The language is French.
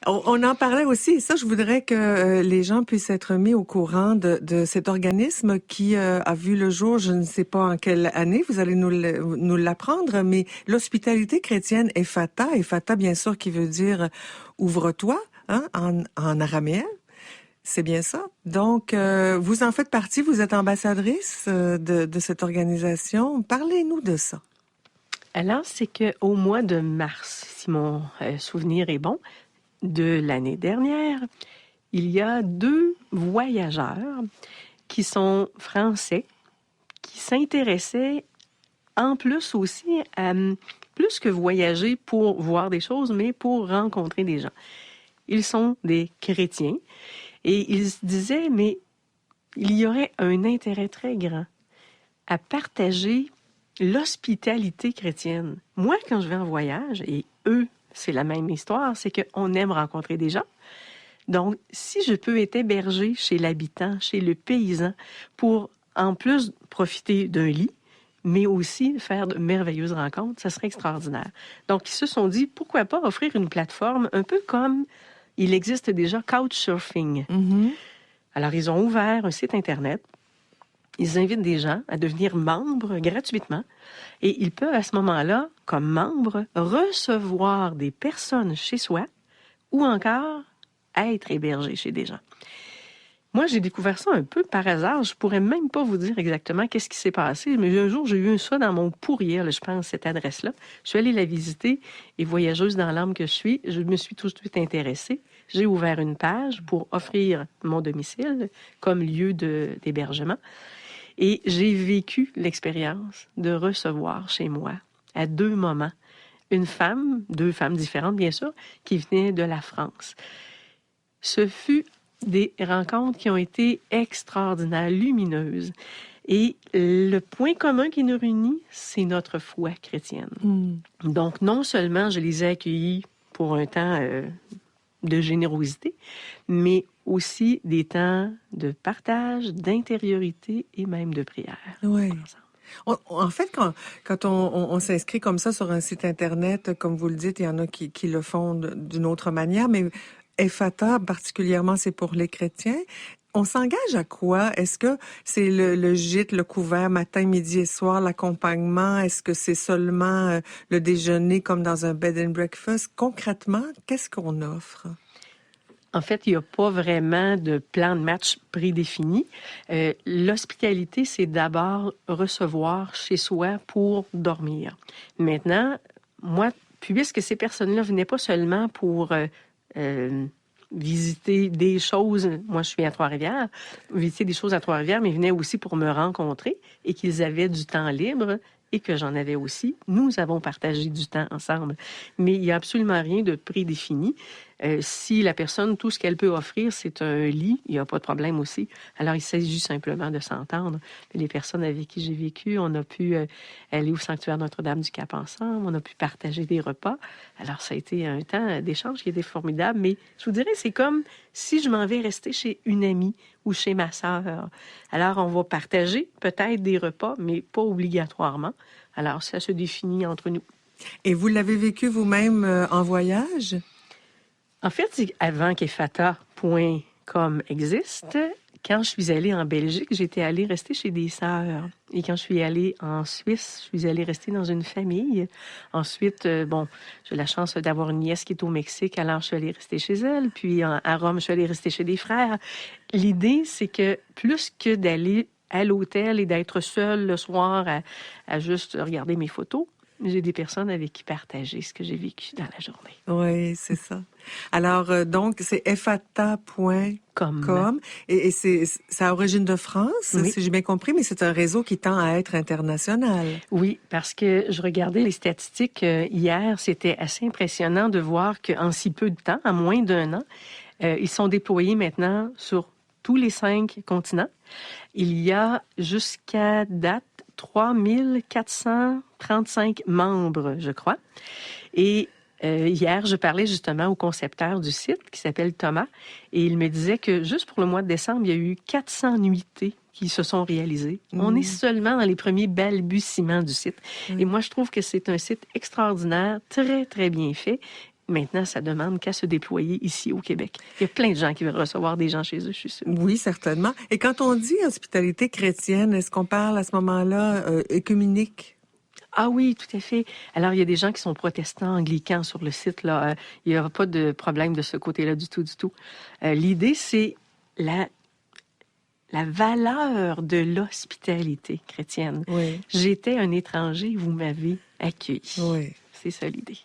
On en parlait aussi, et ça, je voudrais que les gens puissent être mis au courant de cet organisme qui a vu le jour, je ne sais pas en quelle année, vous allez nous l'apprendre, mais l'hospitalité chrétienne Ephata bien sûr, qui veut dire ouvre-toi, hein, en araméen. C'est bien ça. Donc, vous en faites partie, vous êtes ambassadrice de cette organisation. Parlez-nous de ça. Alors, c'est qu'au mois de mars, si mon souvenir est bon, de l'année dernière, il y a 2 voyageurs qui sont français, qui s'intéressaient en plus aussi à plus que voyager pour voir des choses, mais pour rencontrer des gens. Ils sont des chrétiens et ils se disaient, mais il y aurait un intérêt très grand à partager l'hospitalité chrétienne. Moi, quand je vais en voyage, et eux, c'est la même histoire, c'est qu'on aime rencontrer des gens. Donc, si je peux être hébergé chez l'habitant, chez le paysan, pour en plus profiter d'un lit, mais aussi faire de merveilleuses rencontres, ça serait extraordinaire. Donc, ils se sont dit, pourquoi pas offrir une plateforme un peu comme il existe déjà Couchsurfing. Mm-hmm. Alors, ils ont ouvert un site Internet. Ils invitent des gens à devenir membres gratuitement et ils peuvent à ce moment-là, comme membres, recevoir des personnes chez soi ou encore être hébergés chez des gens. Moi, j'ai découvert ça un peu par hasard. Je pourrais même pas vous dire exactement qu'est-ce qui s'est passé, mais un jour, j'ai eu ça dans mon pourriel, je pense, cette adresse-là. Je suis allée la visiter et voyageuse dans l'âme que je suis, je me suis tout de suite intéressée. J'ai ouvert une page pour offrir mon domicile comme lieu d'hébergement. Et j'ai vécu l'expérience de recevoir chez moi, à 2 moments, une femme, 2 femmes différentes bien sûr, qui venaient de la France. Ce fut des rencontres qui ont été extraordinaires, lumineuses. Et le point commun qui nous réunit, c'est notre foi chrétienne. Donc, non seulement je les ai accueillis pour un temps de générosité, mais aussi des temps de partage, d'intériorité et même de prière. Oui. En fait, quand on s'inscrit comme ça sur un site Internet, comme vous le dites, il y en a qui le font d'une autre manière, mais Ephata, particulièrement, c'est pour les chrétiens. On s'engage à quoi? Est-ce que c'est le gîte, le couvert, matin, midi et soir, l'accompagnement? Est-ce que c'est seulement le déjeuner comme dans un bed and breakfast? Concrètement, qu'est-ce qu'on offre? En fait, il n'y a pas vraiment de plan de match prédéfini. L'hospitalité, c'est d'abord recevoir chez soi pour dormir. Maintenant, moi, puisque ces personnes-là venaient pas seulement pour visiter des choses, moi je suis à Trois-Rivières, visiter des choses à Trois-Rivières, mais venaient aussi pour me rencontrer et qu'ils avaient du temps libre et que j'en avais aussi. Nous avons partagé du temps ensemble. Mais il n'y a absolument rien de prédéfini. Si la personne, tout ce qu'elle peut offrir, c'est un lit, il n'y a pas de problème aussi. Alors, il s'agit simplement de s'entendre. Les personnes avec qui j'ai vécu, on a pu aller au sanctuaire Notre-Dame-du-Cap ensemble, on a pu partager des repas. Alors, ça a été un temps d'échange qui était formidable. Mais je vous dirais, c'est comme si je m'en vais rester chez une amie ou chez ma sœur. Alors, on va partager peut-être des repas, mais pas obligatoirement. Alors, ça se définit entre nous. Et vous l'avez vécu vous-même en voyage? En fait, c'est avant qu'Ephata.com existe, quand je suis allée en Belgique, j'étais allée rester chez des sœurs. Et quand je suis allée en Suisse, je suis allée rester dans une famille. Ensuite, j'ai la chance d'avoir une nièce qui est au Mexique, alors je suis allée rester chez elle. Puis à Rome, je suis allée rester chez des frères. L'idée, c'est que plus que d'aller à l'hôtel et d'être seule le soir à juste regarder mes photos, j'ai des personnes avec qui partager ce que j'ai vécu dans la journée. Oui, c'est ça. Alors, donc, c'est ephata.com et ça a origine de France, oui. si j'ai bien compris, mais c'est un réseau qui tend à être international. Oui, parce que je regardais les statistiques hier, c'était assez impressionnant de voir qu'en si peu de temps, en moins d'1 an, ils sont déployés maintenant sur tous les 5 continents. Il y a jusqu'à date 3435 membres, je crois. Et hier, je parlais justement au concepteur du site qui s'appelle Thomas et il me disait que juste pour le mois de décembre, il y a eu 400 nuitées qui se sont réalisées. On est seulement dans les premiers balbutiements du site. Et moi, je trouve que c'est un site extraordinaire, très, très bien fait maintenant, ça demande qu'à se déployer ici au Québec. Il y a plein de gens qui veulent recevoir des gens chez eux, je suis sûre. Oui, certainement. Et quand on dit hospitalité chrétienne, est-ce qu'on parle à ce moment-là œcuménique? Ah oui, tout à fait. Alors, il y a des gens qui sont protestants, anglicans sur le site, là. Il n'y aura pas de problème de ce côté-là du tout, du tout. L'idée, c'est la valeur de l'hospitalité chrétienne. Oui. J'étais un étranger, vous m'avez accueilli. Oui. C'est ça l'idée.